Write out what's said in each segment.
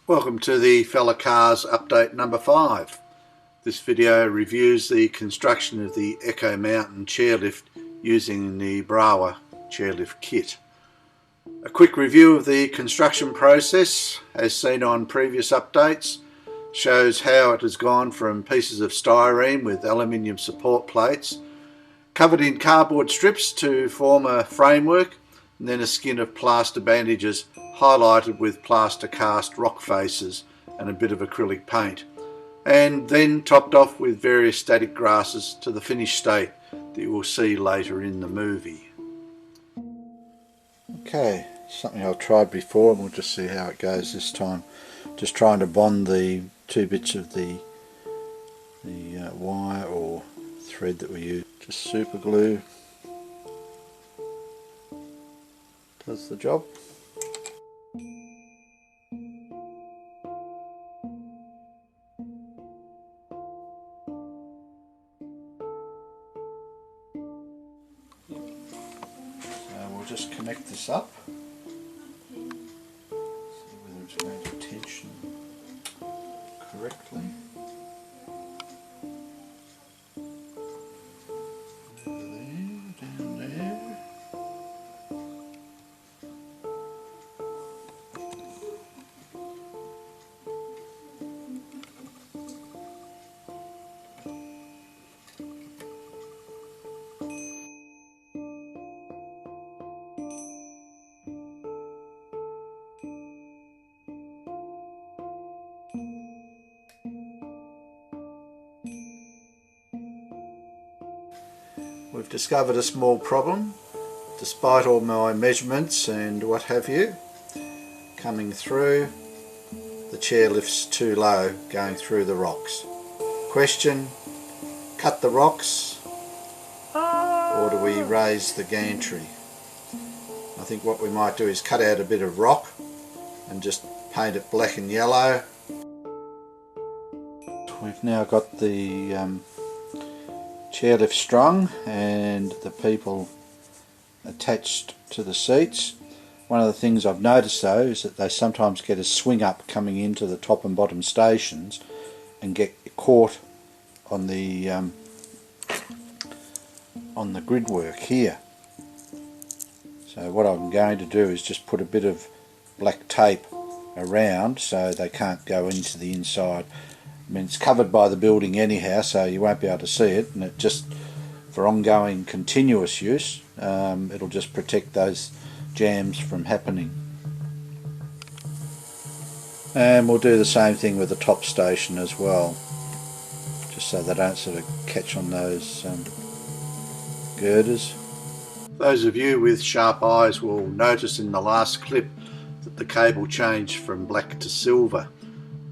Welcome to the Fella Cars update number 5. This video reviews the construction of the Echo Mountain chairlift using the Brawa Chairlift kit. A quick review of the construction process, as seen on previous updates, shows how it has gone from pieces of styrene with aluminium support plates covered in cardboard strips to form a framework, and then a skin of plaster bandages highlighted with plaster cast rock faces and a bit of acrylic paint, and then topped off with various static grasses to the finished state that you will see later in the movie. Okay, something I've tried before and we'll just see how it goes this time. Just trying to bond the two bits of the wire or thread that we use. Just super glue does the job. So we'll just connect this up, see whether it's going to tension correctly. We've discovered a small problem, despite all my measurements and what have you. Coming through, the chairlift's too low going through the rocks. Question, cut the rocks or do we raise the gantry? I think what we might do is cut out a bit of rock and just paint it black and yellow. We've now got the chairlift strung and the people attached to the seats. One of the things I've noticed though is that they sometimes get a swing up coming into the top and bottom stations and get caught on the grid work here. So what I'm going to do is just put a bit of black tape around so they can't go into the inside. I mean, it's covered by the building anyhow, so you won't be able to see it, and it just, for ongoing continuous use, it'll just protect those jams from happening. And we'll do the same thing with the top station as well, just so they don't sort of catch on those girders. Those of you with sharp eyes will notice in the last clip that the cable changed from black to silver.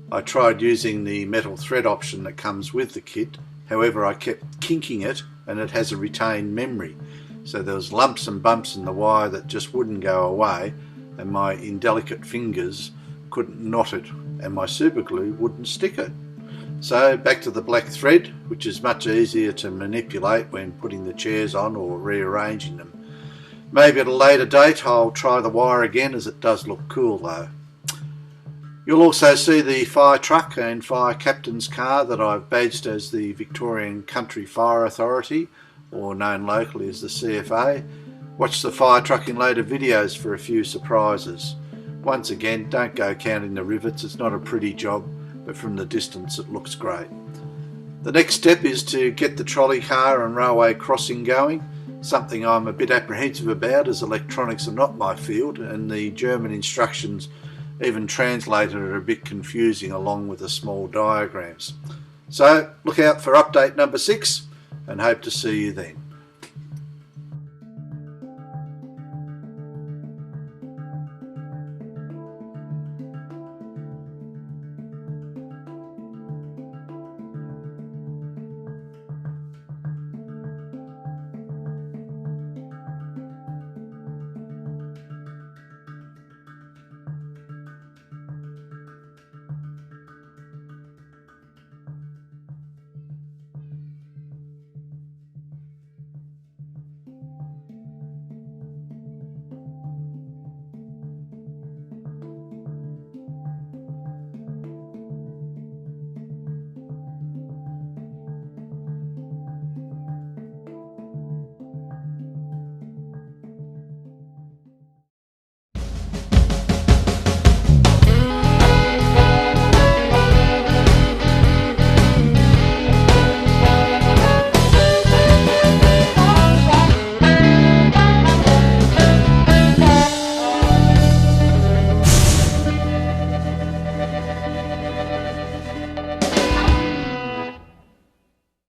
I tried using the metal thread option that comes with the kit, however I kept kinking it and it has a retained memory, so there was lumps and bumps in the wire that just wouldn't go away, and my indelicate fingers couldn't knot it and my super glue wouldn't stick it. So back to the black thread, which is much easier to manipulate when putting the chairs on or rearranging them. Maybe at a later date I'll try the wire again, as it does look cool though. You'll also see the fire truck and fire captain's car that I've badged as the Victorian Country Fire Authority, or known locally as the CFA. Watch the fire truck in later videos for a few surprises. Once again, don't go counting the rivets, it's not a pretty job, but from the distance it looks great. The next step is to get the trolley car and railway crossing going, something I'm a bit apprehensive about as electronics are not my field, and the German instructions even translated are a bit confusing along with the small diagrams. So look out for update number 6 and hope to see you then.